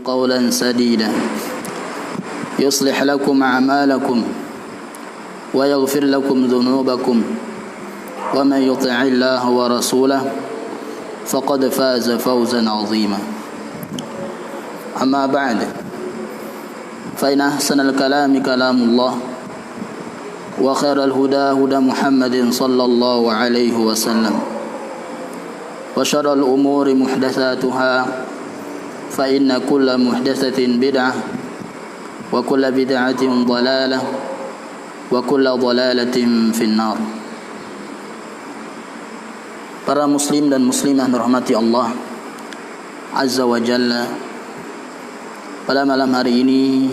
قولا سديدا يصلح لكم أعمالكم ويغفر لكم ذنوبكم ومن يطع الله ورسوله فقد فاز فوزا عظيما أما بعد فإن أحسن الكلام كلام الله وخير الهدى هدى محمد صلى الله عليه وسلم وشر الأمور محدثاتها فإن كل محدثة بدعة وكل بدعة ضلالة وكل ضلالة في النار. Para muslim dan muslimah dirahmati Allah Azza wa Jalla, pada malam hari ini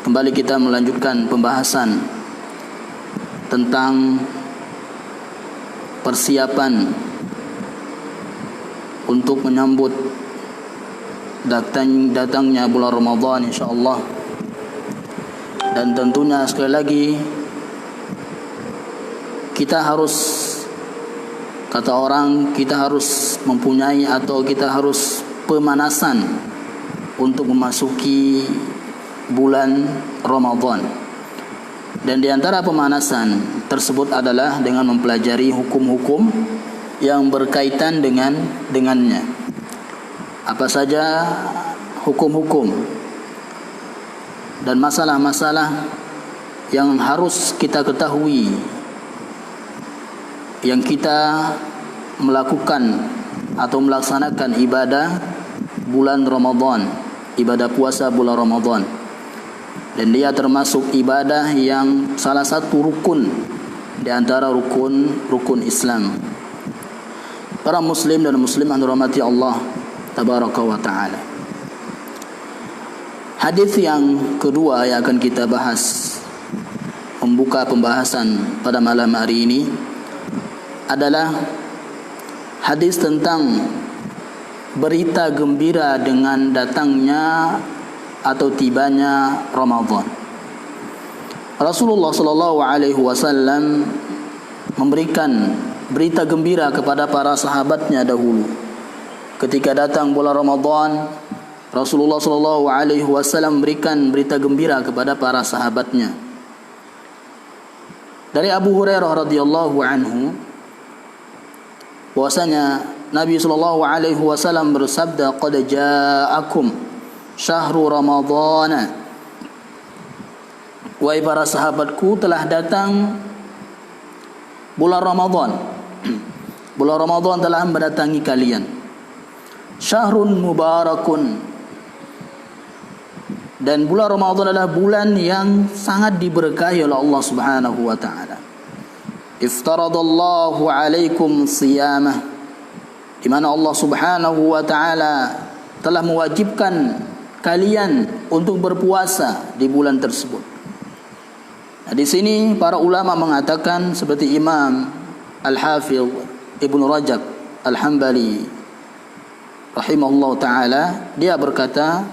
kembali kita melanjutkan pembahasan tentang persiapan untuk menyambut datangnya bulan Ramadan insyaallah. Dan tentunya sekali lagi kita harus, kata orang, kita harus mempunyai atau kita harus pemanasan untuk memasuki bulan Ramadan. Dan di antara pemanasan tersebut adalah dengan mempelajari hukum-hukum yang berkaitan dengannya. Apa saja hukum-hukum dan masalah-masalah yang harus kita ketahui, yang kita melakukan atau melaksanakan ibadah bulan Ramadan, ibadah puasa bulan Ramadan. Dan dia termasuk ibadah yang salah satu rukun di antara rukun Islam. Para muslim dan muslimah dirahmati Allah tabaraka wa ta'ala. Hadis yang kedua yang akan kita bahas, membuka pembahasan pada malam hari ini, adalah hadis tentang berita gembira dengan datangnya atau tibanya Ramadan. Rasulullah sallallahu alaihi wasallam memberikan berita gembira kepada para sahabatnya dahulu. Ketika datang bulan Ramadan, Rasulullah sallallahu alaihi wasallam memberikan berita gembira kepada para sahabatnya. Dari Abu Hurairah radhiyallahu anhu, bahwasanya Nabi sallallahu alaihi wasallam bersabda, "Qad ja'akum syahrul Ramadhan." Wahai para sahabatku, telah datang bulan Ramadan. Bulan Ramadan telah mendatangi kalian. Syahrun mubarakun. Dan bulan Ramadan adalah bulan yang sangat diberkahi oleh Allah Subhanahu wa taala. Iftaradallahu alaikum siyamah, di mana Allah Subhanahu wa taala telah mewajibkan kalian untuk berpuasa di bulan tersebut. Nah, di sini para ulama mengatakan seperti Imam Al-Hafidh Ibnu Rajab Al-Hambali rahimahullah ta'ala, dia berkata,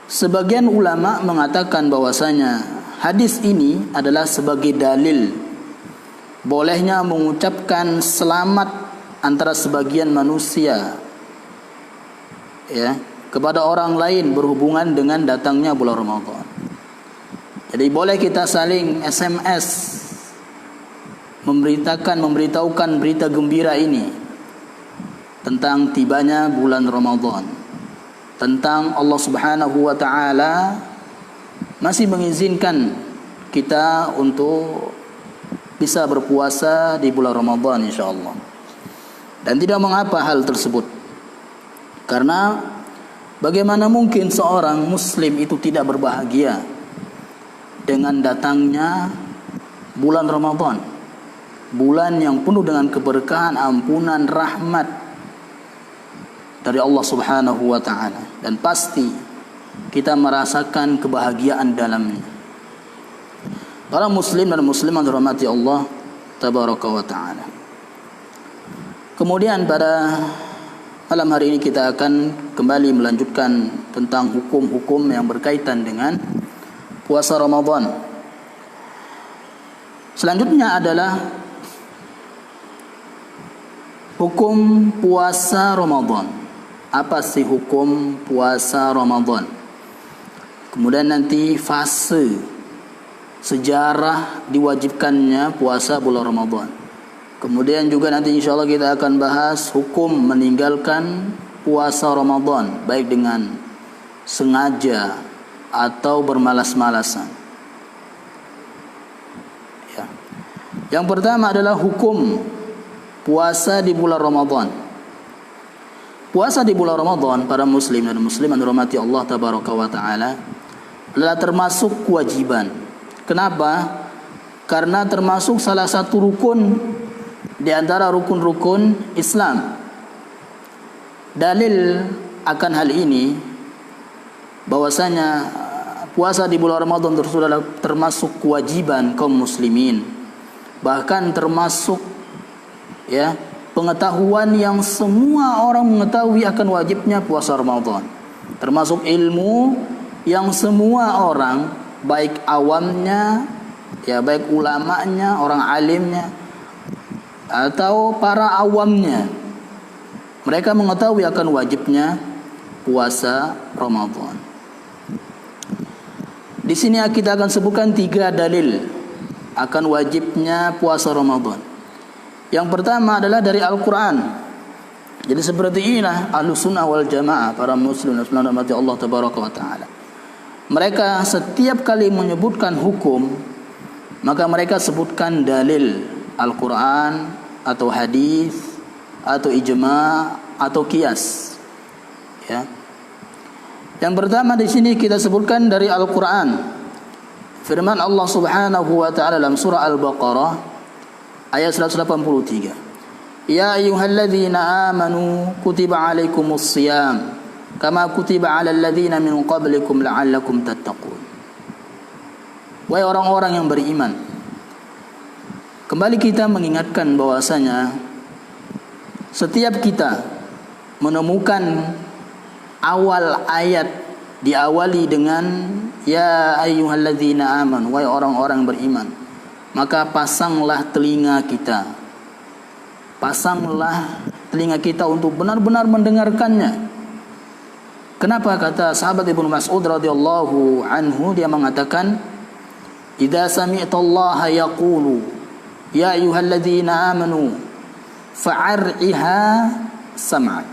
sebagian ulama mengatakan bahwasanya hadis ini adalah sebagai dalil bolehnya mengucapkan selamat antara sebagian manusia kepada orang lain berhubungan dengan datangnya bulan Ramadan. Jadi boleh kita saling SMS memberitahukan berita gembira ini tentang tibanya bulan Ramadan, tentang Allah Subhanahu wa taala masih mengizinkan kita untuk bisa berpuasa di bulan Ramadan insyaallah. Dan tidak mengapa hal tersebut, karena bagaimana mungkin seorang muslim itu tidak berbahagia dengan datangnya bulan Ramadan, bulan yang penuh dengan keberkahan, ampunan, rahmat dari Allah Subhanahu wa taala, dan pasti kita merasakan kebahagiaan dalamnya. Para muslim dan muslimah dirahmati Allah tabaraka wa taala. Kemudian pada malam hari ini kita akan kembali melanjutkan tentang hukum-hukum yang berkaitan dengan puasa Ramadan. Selanjutnya adalah hukum puasa Ramadan. apa sih hukum puasa Ramadan. Kemudian nanti fase sejarah diwajibkannya puasa bulan Ramadan. Kemudian juga nanti insyaallah kita akan bahas hukum meninggalkan puasa Ramadan, baik dengan sengaja atau bermalas-malasan. Ya. Yang pertama adalah hukum puasa di bulan Ramadan. Puasa di bulan Ramadan, para muslim dan muslimat dirahmati Allah tabaraka wa taala, adalah termasuk kewajiban. Kenapa? Karena termasuk salah satu rukun di antara rukun-rukun Islam. Dalil akan hal ini bahwasanya puasa di bulan Ramadan tersebut adalah termasuk kewajiban kaum muslimin. Bahkan termasuk ya pengetahuan yang semua orang mengetahui akan wajibnya puasa Ramadan. Termasuk ilmu yang semua orang, baik awamnya, ya baik ulamanya, orang alimnya, atau para awamnya, mereka mengetahui akan wajibnya puasa Ramadan. Di sini kita akan sebutkan 3 dalil akan wajibnya puasa Ramadan. Yang pertama adalah dari Al-Quran. Jadi seperti inilah Ahlus Sunnah wal Jamaah, para muslim dan muslimat rahmati Allah tabaraka wa taala. Mereka setiap kali menyebutkan hukum, maka mereka sebutkan dalil Al-Quran atau hadis atau ijma atau qiyas. Ya. Yang pertama di sini kita sebutkan dari Al-Quran. Firman Allah Subhanahu wa taala dalam surah Al-Baqarah ayat 183. Ya ayyuhalladzina amanu kutiba alaikumus shiyam kama kutiba 'alal ladzina min qablikum la'allakum tattaqun. Wahai orang-orang yang beriman, kembali kita mengingatkan bahwasanya setiap kita menemukan awal ayat diawali dengan ya ayyuhalladzina amanu, wahai orang-orang beriman, maka pasanglah telinga kita. Pasanglah telinga kita untuk benar-benar mendengarkannya. Kenapa? Kata sahabat Ibnu Mas'ud radhiyallahu anhu, dia mengatakan, "Idza sami'tallaha yaqulu ya ayyuhalladzina amanu fa'ar'iha sam'ak."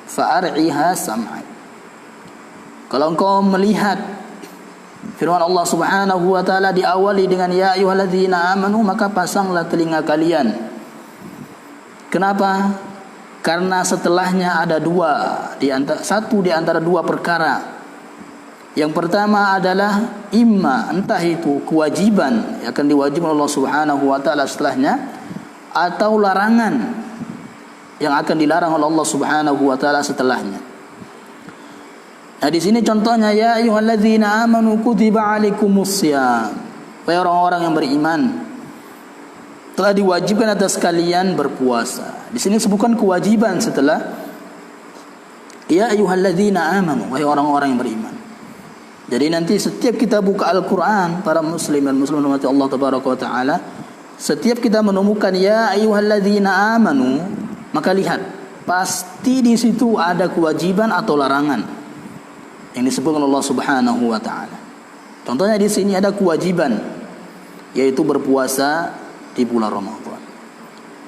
Fa'ar'iha sam'ak. Kalau engkau melihat firman Allah Subhanahu wa taala diawali dengan ya ayyuhalladzina amanu, maka pasanglah telinga kalian. Kenapa? Karena setelahnya ada satu di antara 2 perkara. Yang pertama adalah entah itu kewajiban yang akan diwajibkan Allah Subhanahu wa taala setelahnya, atau larangan yang akan dilarang oleh Allah Subhanahu wa taala setelahnya. Nah, di sini contohnya ya ayyuhalladzina amanu kutiba alaikumus shiyam. Wahai orang-orang yang beriman, telah diwajibkan atas kalian berpuasa. Di sini sebutkan kewajiban setelah ya ayyuhalladzina amanu, wahai orang-orang yang beriman. Jadi nanti setiap kita buka Al-Quran, para muslim dan muslimat rahmati Allah tabaraka wa taala, setiap kita menemukan ya ayyuhalladzina amanu, maka lihat, pasti di situ ada kewajiban atau larangan yang disebutkan Allah Subhanahu wa taala. Contohnya di sini ada kewajiban, yaitu berpuasa di bulan Ramadan.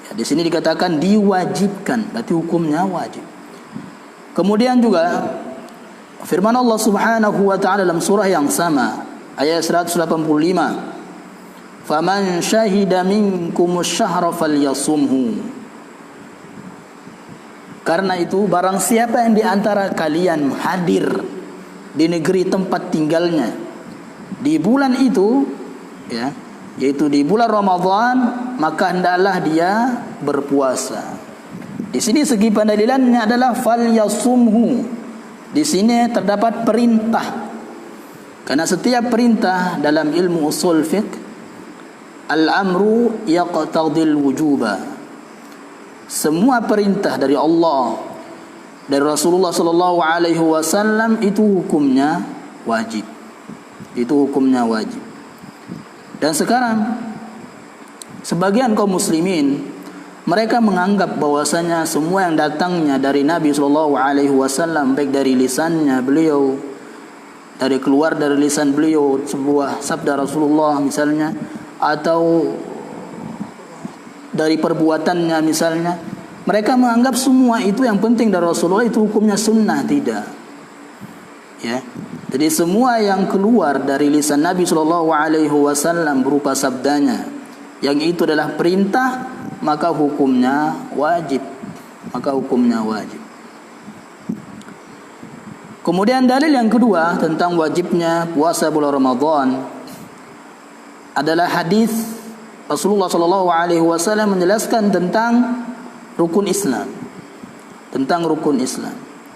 Ya, di sini dikatakan diwajibkan, berarti hukumnya wajib. Kemudian juga firman Allah Subhanahu wa taala dalam surah yang sama, ayat 185. Faman syahida minkumus syahra falyasumhu. Karena itu barang siapa yang di antara kalian hadir di negeri tempat tinggalnya di bulan itu, ya, yaitu di bulan Ramadan, maka hendaklah dia berpuasa. Di sini segi pendalilannya adalah falyasumhu. Di sini terdapat perintah. Karena setiap perintah dalam ilmu usul fiqh, al-amru yaqtadil wujuba. Semua perintah dari Allah, dari Rasulullah sallallahu alaihi wasallam, itu hukumnya wajib. Itu hukumnya wajib. Dan sekarang sebagian kaum muslimin Mereka menganggap bahwasanya semua yang datangnya dari Nabi SAW, baik dari lisannya beliau, dari keluar dari lisan beliau sebuah sabda Rasulullah misalnya, atau dari perbuatannya misalnya, mereka menganggap semua itu yang penting dari Rasulullah itu hukumnya sunnah. Tidak, ya. Jadi semua yang keluar dari lisan Nabi SAW berupa sabdanya, yang itu adalah perintah, maka hukumnya wajib. Kemudian dalil yang kedua tentang wajibnya puasa bulan Ramadan adalah hadis Rasulullah SAW menjelaskan tentang rukun Islam.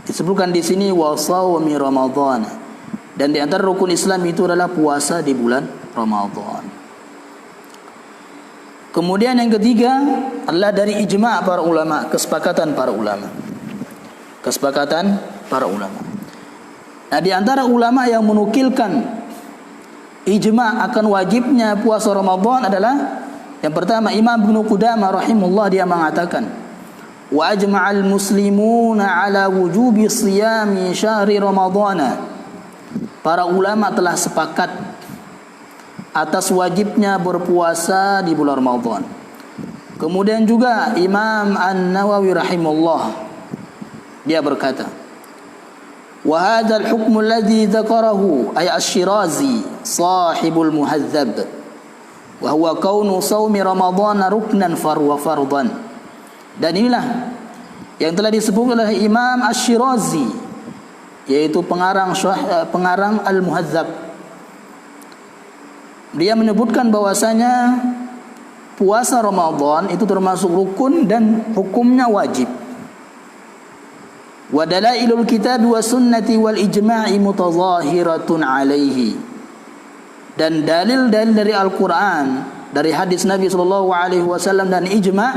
Disebutkan di sini wa shaumi Ramadan. Dan di antara rukun Islam itu adalah puasa di bulan Ramadan. Kemudian yang ketiga adalah dari ijma' para ulama, kesepakatan para ulama. Nah, di antara ulama yang menukilkan ijma' akan wajibnya puasa Ramadan adalah yang pertama Imam Ibnu Qudamah rahimahullah, dia mengatakan wa ajma'al muslimuna ala wujubi siyami syahri Ramadhana. Para ulama telah sepakat atas wajibnya berpuasa di bulan Ramadan. Kemudian juga Imam An-Nawawi rahimahullah, dia berkata, wa hadzal hukmu alladhi dzakarahu ay Asy-Syirazi sahibul Muhadzab wa huwa kaunu shaumi Ramadan ruknan wa fardhan. Dan inilah yang telah disebut oleh Imam Asy-Syirazi, yaitu pengarang Al-Muhadzab. Dia menyebutkan bahwasanya puasa Ramadan itu termasuk rukun dan hukumnya wajib. Wa dalailul kitab wa sunnati wal ijma'i mutazahiratun alaihi. Dan dalil-dalil dari Al-Qur'an, dari hadis Nabi SAW dan ijma'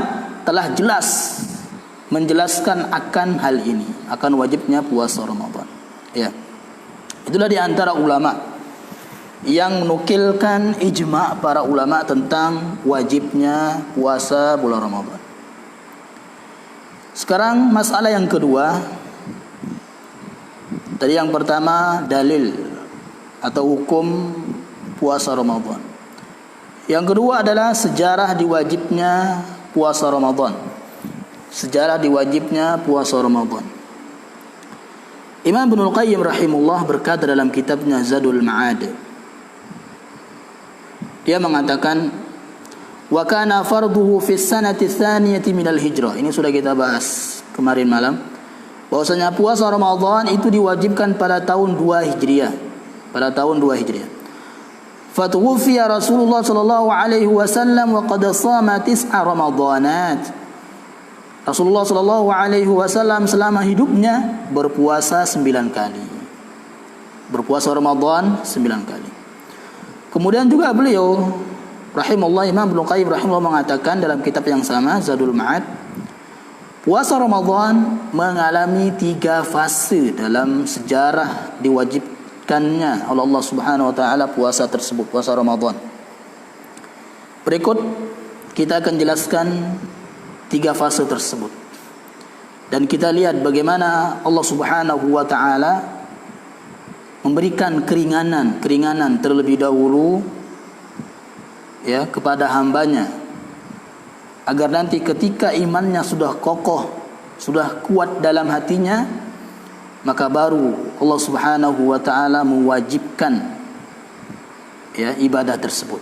telah jelas menjelaskan akan hal ini, akan wajibnya puasa Ramadan. Ya. Itulah di antara ulama yang menukilkan ijma' para ulama tentang wajibnya puasa bulan Ramadan. Sekarang masalah yang kedua. Tadi yang pertama dalil atau hukum puasa Ramadan. Yang kedua adalah sejarah diwajibnya puasa Ramadan. Imam Ibnul Qayyim rahimahullah berkata dalam kitabnya Zadul Ma'ad, dia mengatakan wa kana farduhu fi sanati tsaniyati minal hijrah. Ini sudah kita bahas kemarin malam, bahwasanya puasa Ramadan itu diwajibkan pada tahun 2 Hijriah. Fatuwfiya Rasulullah sallallahu alaihi wasallam wa qad shama 9 Ramadanat. Rasulullah sallallahu alaihi wasallam selama hidupnya berpuasa 9 kali. Berpuasa Ramadan 9 kali. Kemudian juga beliau rahimahullah, Imam Ibnu Qayyim rahimahullah mengatakan dalam kitab yang sama Zadul Ma'ad, puasa Ramadan mengalami 3 fase dalam sejarah diwajibkannya oleh Allah Subhanahu wa taala puasa tersebut, puasa Ramadan. Berikut kita akan jelaskan 3 fase tersebut. Dan kita lihat bagaimana Allah Subhanahu wa taala memberikan keringanan terlebih dahulu ya kepada hambanya, agar nanti ketika imannya sudah kokoh, sudah kuat dalam hatinya, maka baru Allah Subhanahu wa taala mewajibkan ya ibadah tersebut.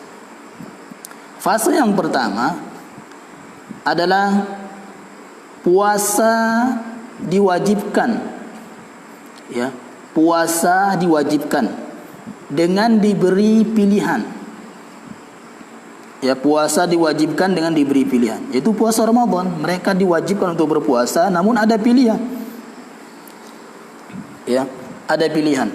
Fase yang pertama adalah puasa diwajibkan, ya, puasa diwajibkan dengan diberi pilihan. Ya, puasa diwajibkan dengan diberi pilihan, yaitu puasa Ramadan. Mereka diwajibkan untuk berpuasa, namun ada pilihan. Ya, ada pilihan.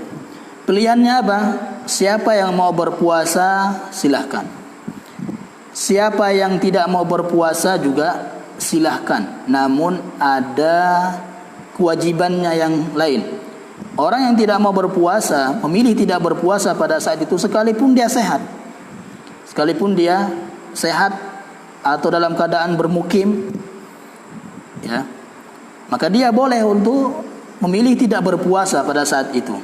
Pilihannya apa? Siapa yang mau berpuasa silahkan. Siapa yang tidak mau berpuasa juga silahkan. Namun ada kewajibannya yang lain. Orang yang tidak mau berpuasa, memilih tidak berpuasa pada saat itu, sekalipun dia sehat, atau dalam keadaan bermukim, ya, maka dia boleh untuk memilih tidak berpuasa pada saat itu.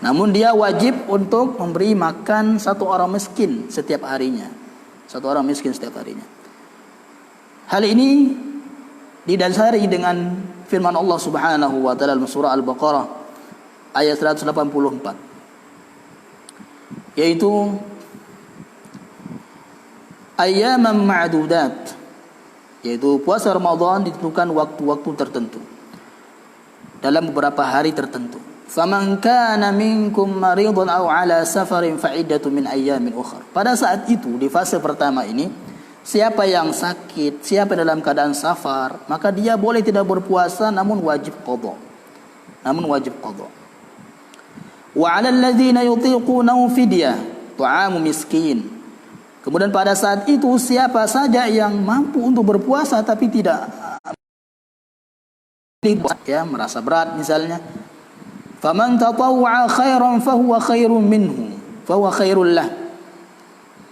Namun dia wajib untuk memberi makan satu orang miskin setiap harinya. Satu orang miskin setiap harinya. Hal ini didasari dengan firman Allah Subhanahu wa taala dalam surah Al-Baqarah ayat 184. Yaitu ayyaman ma'dudat, yaitu puasa Ramadan ditentukan waktu-waktu tertentu dalam beberapa hari tertentu. Faman kana minkum maridun aw ala safarin fa iddatun min ayyamin ukhra. Pada saat itu, di fase pertama ini, siapa yang sakit, siapa dalam keadaan safar, maka dia boleh tidak berpuasa namun wajib qada. Wa 'alal ladzina yutiqunahu fidyah ta'amu miskin. Kemudian pada saat itu siapa saja yang mampu untuk berpuasa tapi tidak merasa berat misalnya, faman tatawwa'a khairan fahuwa khairun minhu fahuwa khairul lah.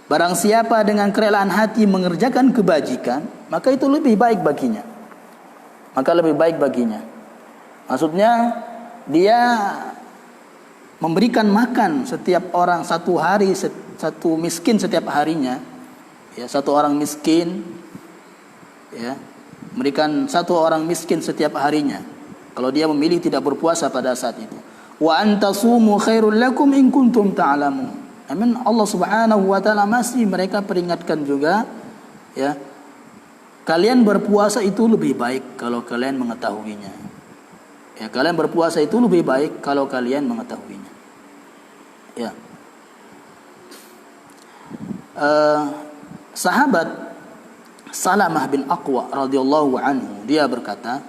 Barang siapa dengan kerelaan hati mengerjakan kebajikan, maka itu lebih baik baginya. Maksudnya dia memberikan makan setiap orang satu hari, satu miskin setiap harinya, ya, satu orang miskin, ya, memberikan satu orang miskin setiap harinya kalau dia memilih tidak berpuasa pada saat itu. Wa antasumu khairul lakum in kuntum ta'lamun. Amin. Allah Subhanahu wa taala masih mereka peringatkan juga, ya, kalian berpuasa itu lebih baik kalau kalian mengetahuinya. Ya, kalian berpuasa itu lebih baik kalau kalian mengetahuinya. Ya. Sahabat Salamah bin Aqwa radhiyallahu anhu, dia berkata,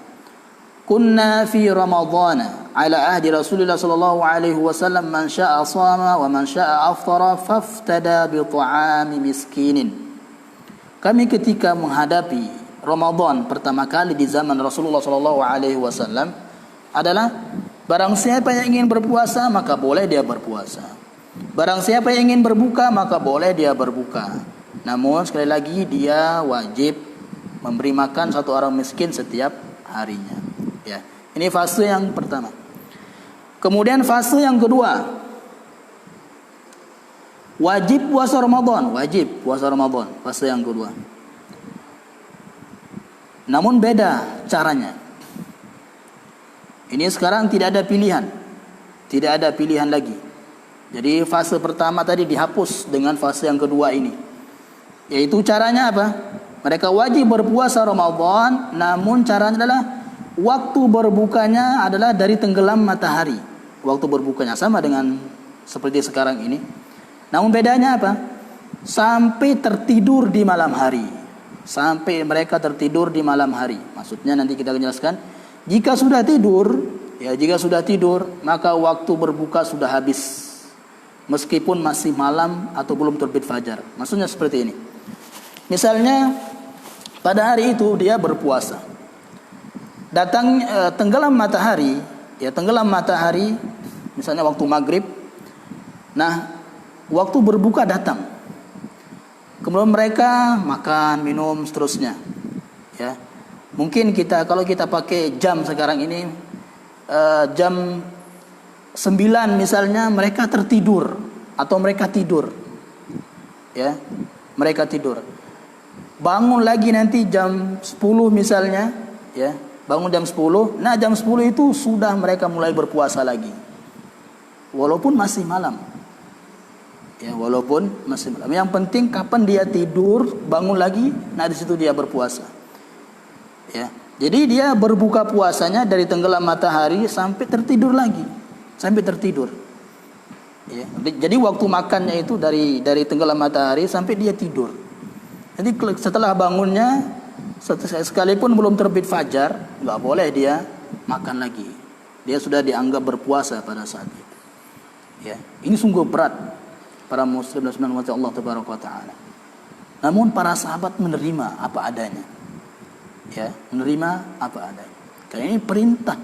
kunna fi ramadhana ala ahdi Rasulullah sallallahu alaihi wasallam man syaa'a shama wa man syaa'a aftara faftada bi ta'ami miskinin. Kami ketika menghadapi Ramadan pertama kali di zaman Rasulullah sallallahu alaihi wasallam adalah barang siapa yang ingin berpuasa maka boleh dia berpuasa. Barang siapa yang ingin berbuka maka boleh dia berbuka. Namun sekali lagi dia wajib memberi makan satu orang miskin setiap harinya. Ya, ini fase yang pertama. Kemudian fase yang kedua, wajib puasa Ramadan, fase yang kedua. Namun beda caranya. Ini sekarang tidak ada pilihan lagi. Jadi fase pertama tadi dihapus dengan fase yang kedua ini. Yaitu caranya apa? Mereka wajib berpuasa Ramadan, namun caranya adalah waktu berbukanya adalah dari tenggelam matahari. Waktu berbukanya sama dengan seperti sekarang ini. Namun bedanya apa? Sampai tertidur di malam hari. Sampai mereka tertidur di malam hari. Maksudnya nanti kita akan jelaskan. Jika sudah tidur, maka waktu berbuka sudah habis. Meskipun masih malam atau belum terbit fajar. Maksudnya seperti ini. Misalnya pada hari itu dia berpuasa. Datang tenggelam matahari, misalnya waktu maghrib. Nah, waktu berbuka datang. Kemudian mereka makan, minum, seterusnya. Ya, mungkin kalau kita pakai jam sekarang ini, jam 9 misalnya mereka tertidur atau mereka tidur. Ya, mereka tidur. Bangun lagi nanti jam 10 misalnya, ya. Bangun jam 10. Nah, jam 10 itu sudah mereka mulai berpuasa lagi. Walaupun masih malam. Ya, walaupun masih malam. Yang penting kapan dia tidur, bangun lagi, nah di situ dia berpuasa. Ya. Jadi dia berbuka puasanya dari tenggelam matahari sampai tertidur lagi. Ya. Jadi waktu makannya itu dari tenggelam matahari sampai dia tidur. Jadi setelah bangunnya, sekalipun belum terbit fajar, nggak boleh dia makan lagi. Dia sudah dianggap berpuasa pada saat itu. Ya, ini sungguh berat para muslim dan muslimat Allah Taala. Namun para sahabat menerima apa adanya. Ya, menerima apa adanya. Karena ini perintah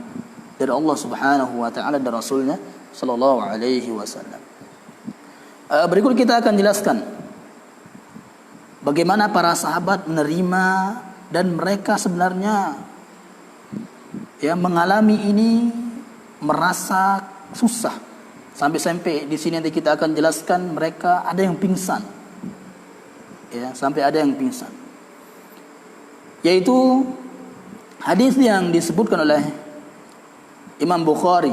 dari Allah Subhanahu wa taala dan Rasulnya sallallahu alaihi wasallam. Berikut kita akan jelaskan bagaimana para sahabat menerima dan mereka sebenarnya mengalami ini merasa susah. Sampai di sini nanti kita akan jelaskan mereka ada yang pingsan. Sampai ada yang pingsan. Yaitu hadis yang disebutkan oleh Imam Bukhari,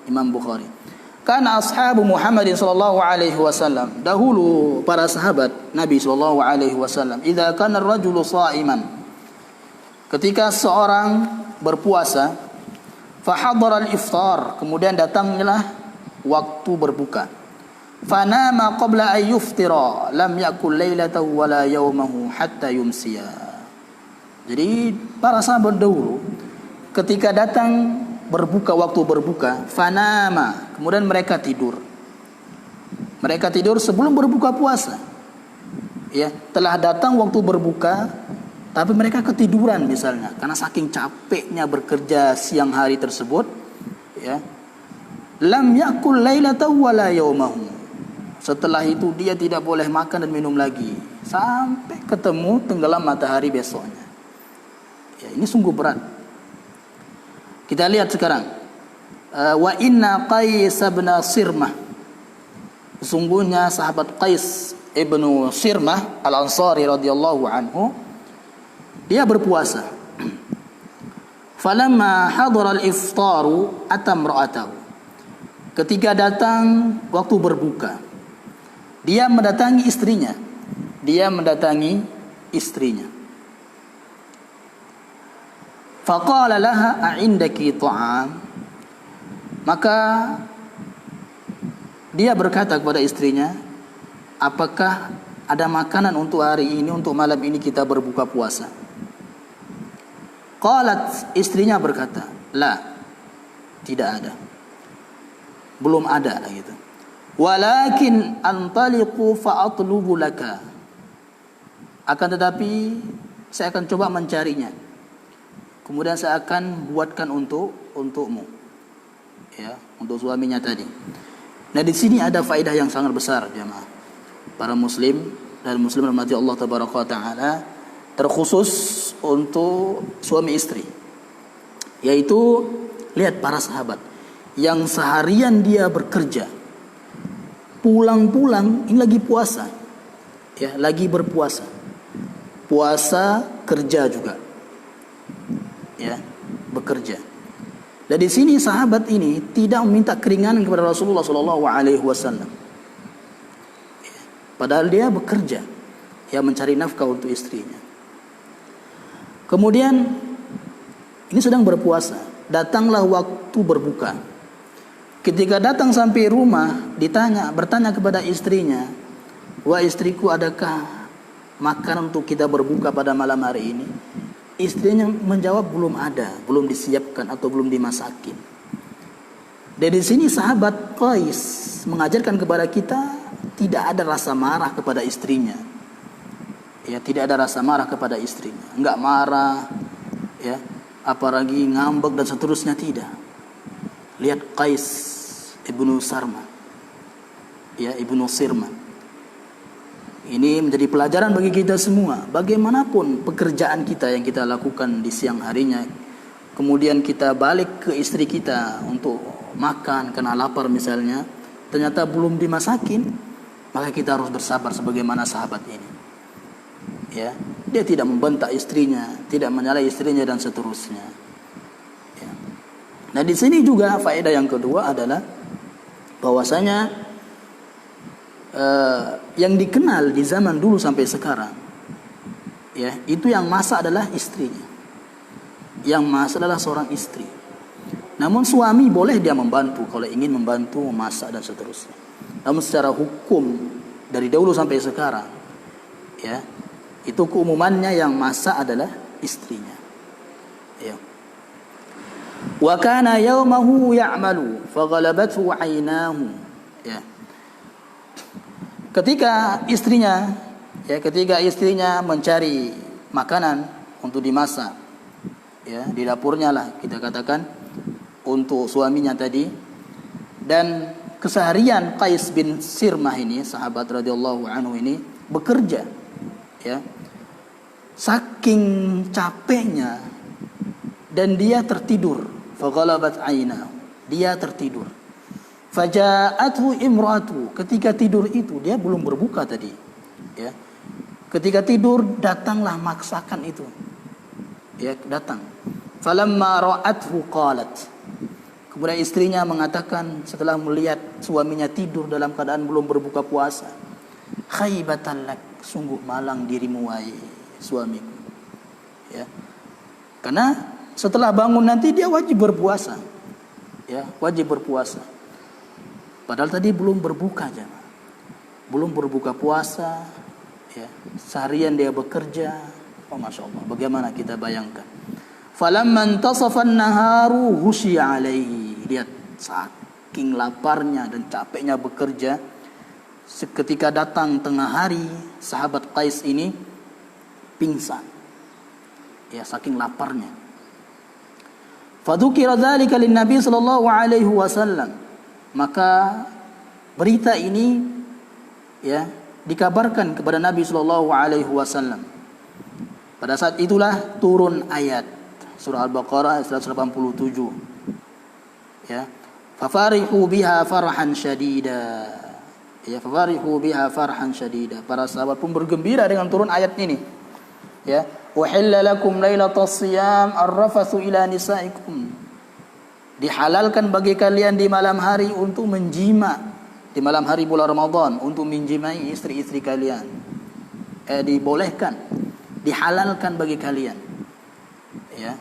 Imam Bukhari. Karena ashabu Muhammad sallallahu alaihi wasallam, dahulu para sahabat Nabi sallallahu alaihi wasallam, idza kana ar-rajulu sha'iman, ketika seorang berpuasa, fa hadara al-iftar, kemudian datanglah waktu berbuka. Fa nama qabla an yuftira, lam yakul lailatahu wala yawmahu hatta yumsiya. Jadi para sahabat dahulu ketika datang berbuka, waktu berbuka, fanama, kemudian mereka tidur. Mereka tidur sebelum berbuka puasa. Telah datang waktu berbuka, tapi mereka ketiduran misalnya karena saking capeknya bekerja siang hari tersebut. Lam yakul lailatahu wala yawmahu. Setelah itu dia tidak boleh makan dan minum lagi sampai ketemu tenggelam matahari besoknya. Ini sungguh berat. Kita lihat sekarang. Wa inna Qais bin Sirmah. Sesungguhnya sahabat Qais ibnu Sirmah Al-Ansari radhiyallahu anhu, dia berpuasa. Falamma hadara al-iftaru atamra'atahu. Ketika datang waktu berbuka, dia mendatangi istrinya. Faqala laha a'indaki ta'am. Maka dia berkata kepada istrinya, apakah ada makanan untuk hari ini, untuk malam ini kita berbuka puasa? Qalat, istrinya berkata, la, tidak ada, belum ada gitu. Walakin antaliqu fa'atlubu laka, akan tetapi saya akan coba mencarinya, kemudian saya akan buatkan untukmu, untuk suaminya tadi. Nah, di sini ada faedah yang sangat besar, jemaah, para muslim dan muslim rahmati Allah tabaraka wa taala, terkhusus untuk suami istri. Yaitu lihat para sahabat yang seharian dia bekerja, pulang-pulang ini lagi puasa, lagi berpuasa, puasa kerja juga, bekerja. Dan di sini sahabat ini tidak meminta keringanan kepada Rasulullah Shallallahu Alaihi Wasallam. Padahal dia bekerja, mencari nafkah untuk istrinya. Kemudian ini sedang berpuasa, datanglah waktu berbuka. Ketika datang sampai rumah, bertanya kepada istrinya, wah istriku, adakah makanan untuk kita berbuka pada malam hari ini? Istrinya menjawab belum ada, belum disiapkan atau belum dimasakin. Dari sini sahabat Qais mengajarkan kepada kita tidak ada rasa marah kepada istrinya. Tidak ada rasa marah kepada istrinya, enggak marah, apalagi ngambek dan seterusnya, tidak. Lihat Qais ibnu Sirmah, Ini menjadi pelajaran bagi kita semua. Bagaimanapun pekerjaan kita yang kita lakukan di siang harinya, kemudian kita balik ke istri kita untuk makan karena lapar misalnya, ternyata belum dimasakin, maka kita harus bersabar sebagaimana sahabat ini. Dia tidak membentak istrinya, tidak menyalahkan istrinya dan seterusnya. Nah, di sini juga faedah yang kedua adalah bahwasanya yang dikenal di zaman dulu sampai sekarang, itu yang masak adalah istrinya. Yang masak adalah seorang istri. Namun suami boleh dia membantu kalau ingin membantu memasak dan seterusnya. Namun secara hukum dari dahulu sampai sekarang, itu keumumannya yang masak adalah istrinya. Wa kana yawmahu ya'malu faghalabathu 'ainahu. Ketika istrinya mencari makanan untuk dimasak, di dapurnya lah kita katakan, untuk suaminya tadi, dan keseharian Qais bin Sirmah ini, sahabat radhiyallahu anhu ini, bekerja, ya, saking capeknya, dan dia tertidur. Faghalabat ainahu, dia tertidur. Faja'athu imra'atu, ketika tidur itu dia belum berbuka tadi, ya. Ketika tidur datanglah masakan itu, ya, datang. Falamma ra'athu qalat, kemudian istrinya mengatakan setelah melihat suaminya tidur dalam keadaan belum berbuka puasa, khaybatan lak, sungguh malang dirimu wahai suamiku, ya. Karena setelah bangun nanti dia wajib berpuasa, ya, wajib berpuasa. Padahal tadi belum berbuka, jemaah. Belum berbuka puasa, ya. Seharian dia bekerja. Oh, Masya Allah, bagaimana kita bayangkan. Falamma intasafa an-naharu husya alaihi. Lihat, saking laparnya dan capeknya bekerja, seketika datang tengah hari, sahabat Qais ini pingsan, ya, saking laparnya. Fadzukira dzalika lin-nabi sallallahu alaihi wasallam. Maka berita ini, ya, dikabarkan kepada Nabi sallallahu alaihi wasallam. Pada saat itulah turun ayat surah Al-Baqarah 187. Ya. Fafarihu biha farhan syadida. Ya, fafarihu biha farhan syadida. Para sahabat pun bergembira dengan turun ayat ini. Ya, uhilla lakum lailatas siyam ar-rafathu ila nisaikum. Dihalalkan bagi kalian di malam hari untuk menjima, di malam hari bulan Ramadan untuk menjimai istri-istri kalian. Dibolehkan, dihalalkan bagi kalian. Ya.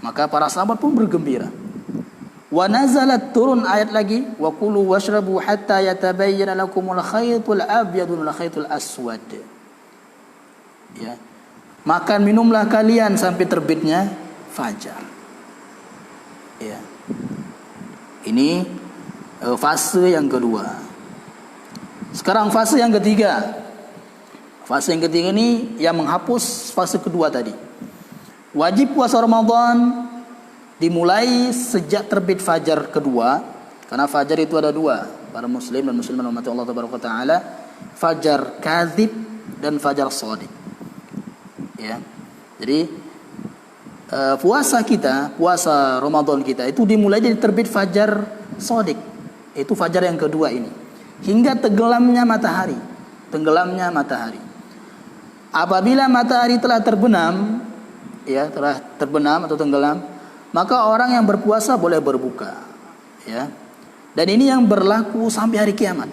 Maka para sahabat pun bergembira. Wa nazalat, turun ayat lagi, wa kulu washrabu hatta yatabayyana lakumul khaytul abyadu minal khaytul aswad. Ya. Makan minumlah kalian sampai terbitnya fajar. Ya. Ini fase yang kedua. Sekarang fase yang ketiga. Fase yang ketiga ini yang menghapus fase kedua tadi. Wajib puasa Ramadan dimulai sejak terbit fajar kedua, karena fajar itu ada dua, para muslim dan muslimat umat Allah Taala, fajar kadzib dan fajar shadiq. Ya. Jadi puasa kita, puasa Ramadan kita itu dimulai dari terbit fajar shadiq. Itu fajar yang kedua ini. Hingga tenggelamnya matahari. Tenggelamnya matahari. Apabila matahari telah terbenam, ya, telah terbenam atau tenggelam, maka orang yang berpuasa boleh berbuka, ya. Dan ini yang berlaku sampai hari kiamat.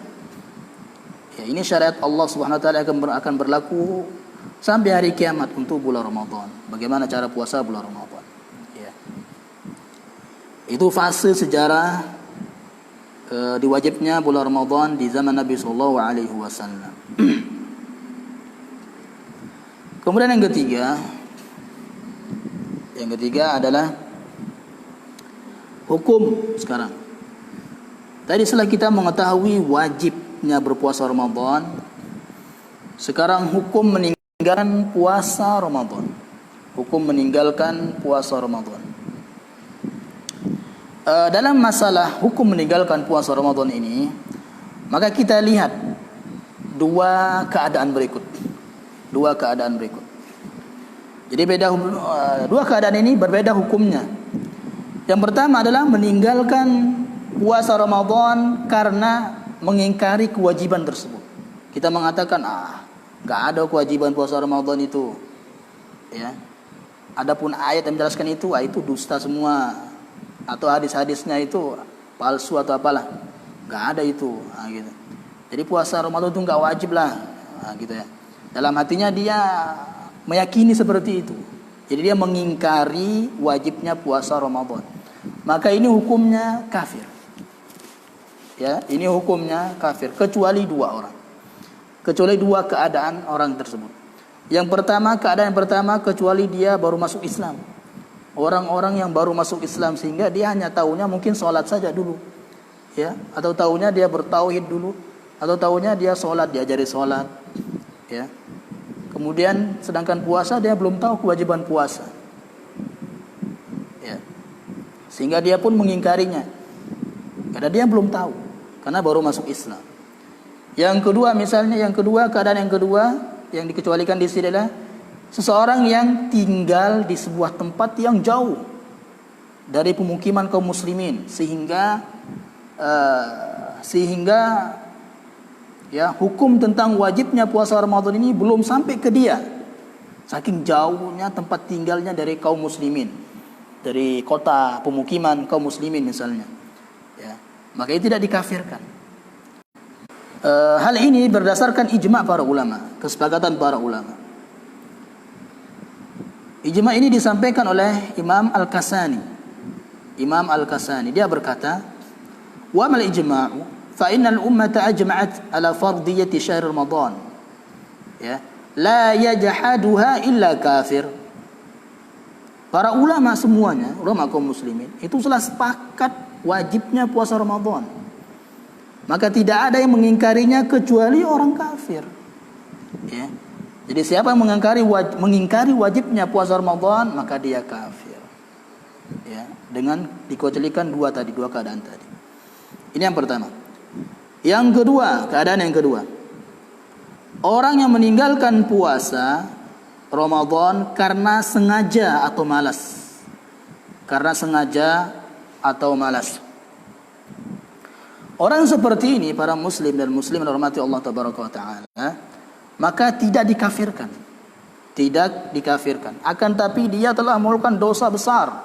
Ya, ini syariat Allah Subhanahu wa taala akan berlaku sampai hari kiamat untuk bulan Ramadan. Bagaimana cara puasa bulan Ramadan? Ya. Itu fase sejarah diwajibnya bulan Ramadan di zaman Nabi sallallahu alaihi wasallam. Kemudian yang ketiga adalah hukum sekarang. Tadi setelah kita mengetahui wajibnya berpuasa Ramadan, sekarang hukum meninggalkan puasa Ramadan. Hukum meninggalkan puasa Ramadan. Dalam masalah hukum meninggalkan puasa Ramadan ini, maka kita lihat dua keadaan berikut. Jadi dua keadaan ini berbeda hukumnya. Yang pertama adalah meninggalkan puasa Ramadan karena mengingkari kewajiban tersebut. Kita mengatakan, nggak ada kewajiban puasa Ramadan itu, ya. Adapun ayat yang menjelaskan itu dusta semua, atau hadis-hadisnya itu palsu atau apalah, nggak ada itu, gitu. Jadi puasa Ramadan itu nggak wajib lah, gitu ya. Dalam hatinya dia meyakini seperti itu. Jadi dia mengingkari wajibnya puasa Ramadan. Maka ini hukumnya kafir. Ya, ini hukumnya kafir kecuali dua orang. Kecuali dua keadaan orang tersebut. Keadaan yang pertama kecuali dia baru masuk Islam. Orang-orang yang baru masuk Islam sehingga dia hanya tahunya mungkin sholat saja dulu. Ya, atau tahunya dia bertauhid dulu, atau tahunya dia sholat, diajari sholat. Ya. Kemudian sedangkan puasa dia belum tahu kewajiban puasa. Ya. Sehingga dia pun mengingkarinya. Karena dia belum tahu, karena baru masuk Islam. Yang kedua misalnya, keadaan yang kedua yang dikecualikan di sini adalah seseorang yang tinggal di sebuah tempat yang jauh dari pemukiman kaum muslimin sehingga ya hukum tentang wajibnya puasa Ramadan ini belum sampai ke dia. Saking jauhnya tempat tinggalnya dari kaum muslimin, dari kota pemukiman kaum muslimin misalnya. Ya, maka itu tidak dikafirkan. Hal ini berdasarkan ijma' para ulama, kesepakatan para ulama. Ijma' ini disampaikan oleh Imam Al-Kasani. Imam Al-Kasani dia berkata, "Wa mal ijma'u fa innal ummata ajma'at ala fardiyati syahr Ramadan." Ya, la yajhaduha illa kafir. Para ulama semuanya, ulama kaum muslimin, itu telah sepakat wajibnya puasa Ramadan. Maka tidak ada yang mengingkarinya kecuali orang kafir. Ya. Jadi siapa yang mengingkari wajibnya puasa Ramadan, maka dia kafir. Ya, dengan dikecualikan dua keadaan tadi. Ini yang pertama. Yang kedua, keadaan yang kedua. Orang yang meninggalkan puasa Ramadan karena sengaja atau malas. Karena sengaja atau malas. Orang seperti ini, para muslim dan muslim hormati Allah tabaraka wa taala, maka tidak dikafirkan. Tidak dikafirkan. Akan tapi dia telah melakukan dosa besar.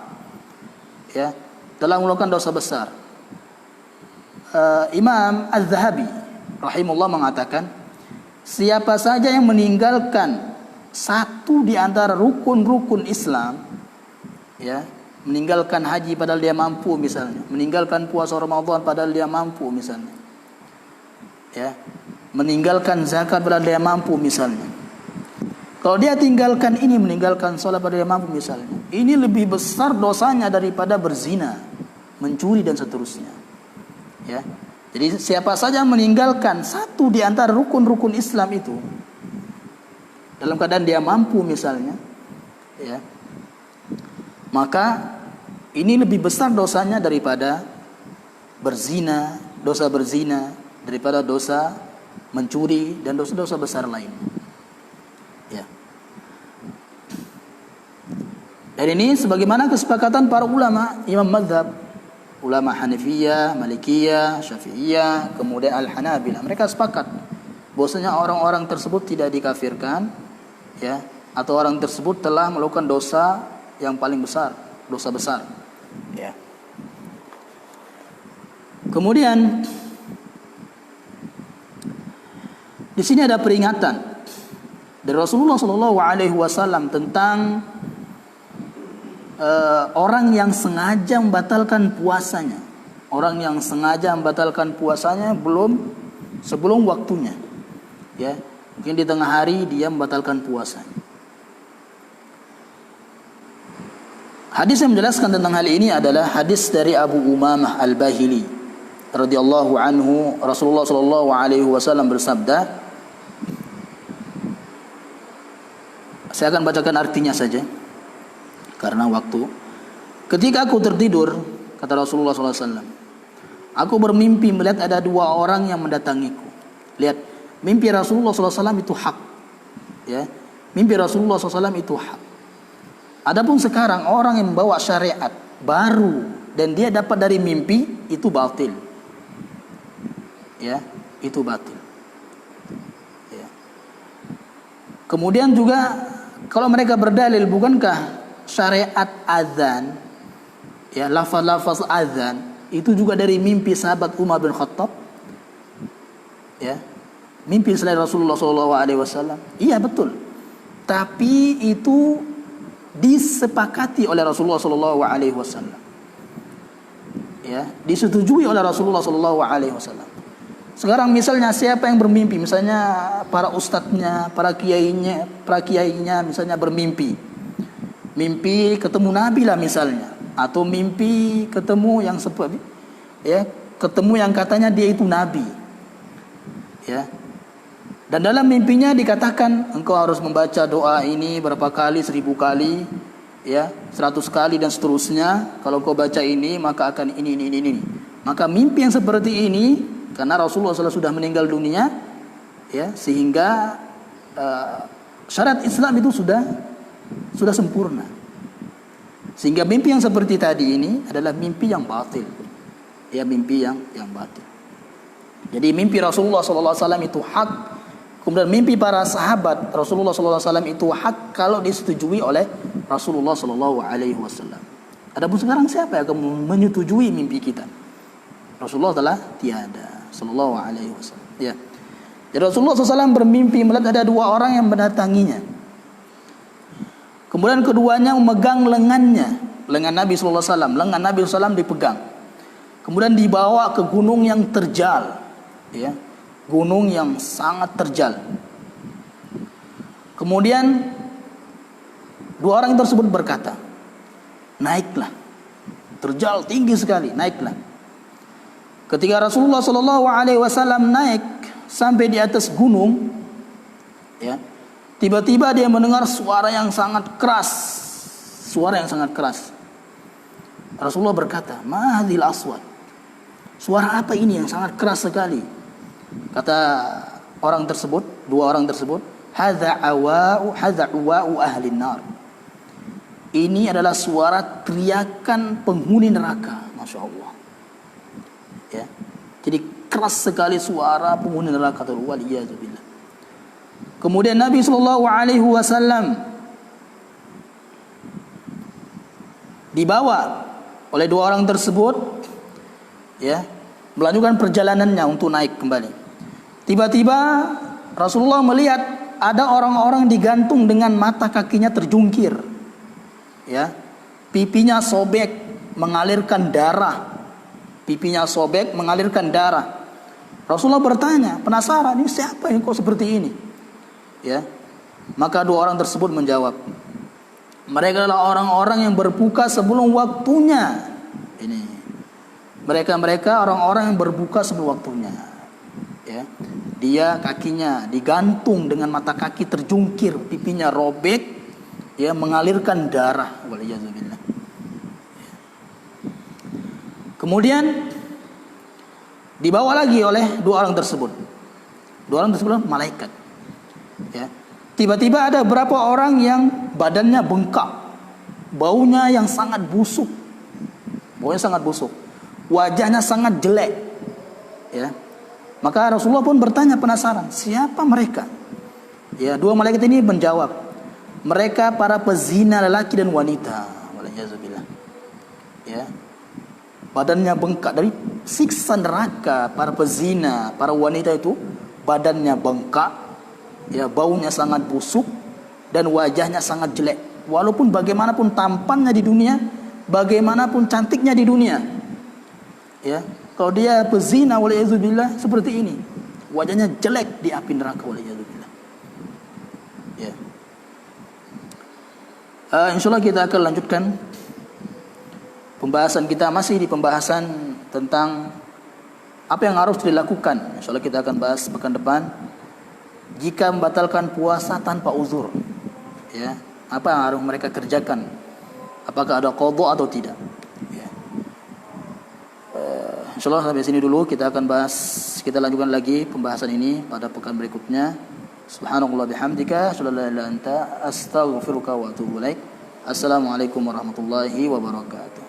Ya, telah melakukan dosa besar. Imam Az-Zahabi rahimahullah mengatakan, siapa saja yang meninggalkan satu di antara rukun-rukun Islam, ya, meninggalkan haji padahal dia mampu misalnya, meninggalkan puasa Ramadan padahal dia mampu misalnya, ya, meninggalkan zakat padahal dia mampu misalnya. Kalau dia tinggalkan ini, meninggalkan sholat padahal dia mampu misalnya, ini lebih besar dosanya daripada berzina, mencuri dan seterusnya. Ya, jadi siapa saja meninggalkan satu di antara rukun-rukun Islam itu dalam keadaan dia mampu misalnya, ya, maka ini lebih besar dosanya daripada berzina, dosa berzina, daripada dosa mencuri dan dosa-dosa besar lain. Ya. Dan ini sebagaimana kesepakatan para ulama, imam mazhab, ulama Hanifiyah, Malikiyah, Syafi'iyah, kemudian Al-Hanabilah, mereka sepakat bahwasanya orang-orang tersebut tidak dikafirkan, ya, atau orang tersebut telah melakukan dosa yang paling besar, dosa besar. Ya. Kemudian di sini ada peringatan dari Rasulullah SAW tentang orang yang sengaja membatalkan puasanya. Orang yang sengaja membatalkan puasanya sebelum waktunya. Ya, mungkin di tengah hari dia membatalkan puasanya. Hadis yang menjelaskan tentang hal ini adalah hadis dari Abu Umamah Al-Bahili radhiyallahu anhu. Rasulullah sallallahu alaihi wasallam bersabda, saya akan bacakan artinya saja karena waktu. Ketika aku tertidur, kata Rasulullah sallallahu alaihi wasallam, aku bermimpi melihat ada dua orang yang mendatangiku. Lihat, mimpi Rasulullah sallallahu alaihi wasallam itu hak. Ya, mimpi Rasulullah sallallahu alaihi wasallam itu hak. Adapun sekarang orang yang membawa syariat baru dan dia dapat dari mimpi, itu batil. Ya, itu batil. Ya. Kemudian juga kalau mereka berdalil, bukankah syariat azan, ya, lafaz-lafaz azan itu juga dari mimpi sahabat Umar bin Khattab? Ya. Mimpi selain Rasulullah SAW. Iya betul. Tapi itu disepakati oleh Rasulullah SAW. Ya, disetujui oleh Rasulullah SAW. Sekarang misalnya siapa yang bermimpi, misalnya para ustadznya, para kiainya misalnya bermimpi, mimpi ketemu Nabi lah misalnya, atau mimpi ketemu yang seperti, ya, ketemu yang katanya dia itu Nabi, ya. Dan dalam mimpinya dikatakan engkau harus membaca doa ini berapa kali, 1000 kali, ya, 100 kali dan seterusnya. Kalau kau baca ini maka akan ini. Maka mimpi yang seperti ini Karena Rasulullah SAW sudah meninggal dunia, ya, sehingga syariat Islam itu sudah sempurna. Sehingga mimpi yang seperti tadi ini adalah mimpi yang batil. Ya, mimpi yang batil. Jadi mimpi Rasulullah SAW itu hak. Kemudian mimpi para sahabat Rasulullah SAW itu hak kalau disetujui oleh Rasulullah SAW. Adapun sekarang siapa yang akan menyetujui mimpi kita? Rasulullah telah tiada, Sallallahu Alaihi Wasallam. Ya. Jadi Rasulullah SAW bermimpi melihat ada dua orang yang mendatanginya. Kemudian keduanya memegang lengan Nabi SAW. Lengan Nabi SAW dipegang. Kemudian dibawa ke gunung yang terjal, ya, gunung yang sangat terjal. Kemudian dua orang tersebut berkata, naiklah, terjal tinggi sekali, naiklah. Ketika Rasulullah SAW naik sampai di atas gunung, ya, tiba-tiba dia mendengar suara yang sangat keras. Rasulullah berkata, "Ma hadhil aswat?" Suara apa ini yang sangat keras sekali? Kata dua orang tersebut, "Hadza awa'u ahli nar." Ini adalah suara teriakan penghuni neraka. Masya Allah. Ya. Jadi keras sekali suara penghuni neraka. Waliyadzubillah. Kemudian Nabi SAW dibawa oleh dua orang tersebut, ya, melanjutkan perjalanannya untuk naik kembali. Tiba-tiba Rasulullah melihat ada orang-orang digantung dengan mata kakinya terjungkir, ya, pipinya sobek mengalirkan darah. Rasulullah bertanya, penasaran, ini siapa yang kok seperti ini? Ya. Maka dua orang tersebut menjawab, mereka adalah orang-orang yang berbuka sebelum waktunya. Ini mereka orang-orang yang berbuka sebelum waktunya. Ya. Dia kakinya digantung dengan mata kaki terjungkir, pipinya robek, ya, mengalirkan darah. Waliyadzubillah. Kemudian dibawa lagi oleh dua orang tersebut. Dua orang tersebut malaikat. Ya. Tiba-tiba ada beberapa orang yang badannya bengkak, baunya yang sangat busuk, wajahnya sangat jelek. Ya. Maka Rasulullah pun bertanya penasaran, siapa mereka? Ya, dua malaikat ini menjawab, mereka para pezina lelaki dan wanita. Waliyadzubillah. Ya. Badannya bengkak dari siksa neraka. Para pezina, para wanita itu badannya bengkak, ya, baunya sangat busuk dan wajahnya sangat jelek. Walaupun bagaimanapun tampannya di dunia, bagaimanapun cantiknya di dunia, ya, kalau dia pezina waliyadzubillah seperti ini, wajahnya jelek di api neraka waliyadzubillah. Ya. Insyaallah kita akan lanjutkan pembahasan kita, masih di pembahasan tentang apa yang harus dilakukan. Insyaallah kita akan bahas pekan depan jika membatalkan puasa tanpa uzur. Ya, apa yang harus mereka kerjakan? Apakah ada qadha atau tidak? Ya. Insyaallah sampai sini dulu, kita lanjutkan lagi pembahasan ini pada pekan berikutnya. Subhanallah bihamdika, asyhadu an la ilaha illa anta, astaghfiruka wa atubu ilaik. Assalamualaikum warahmatullahi wabarakatuh.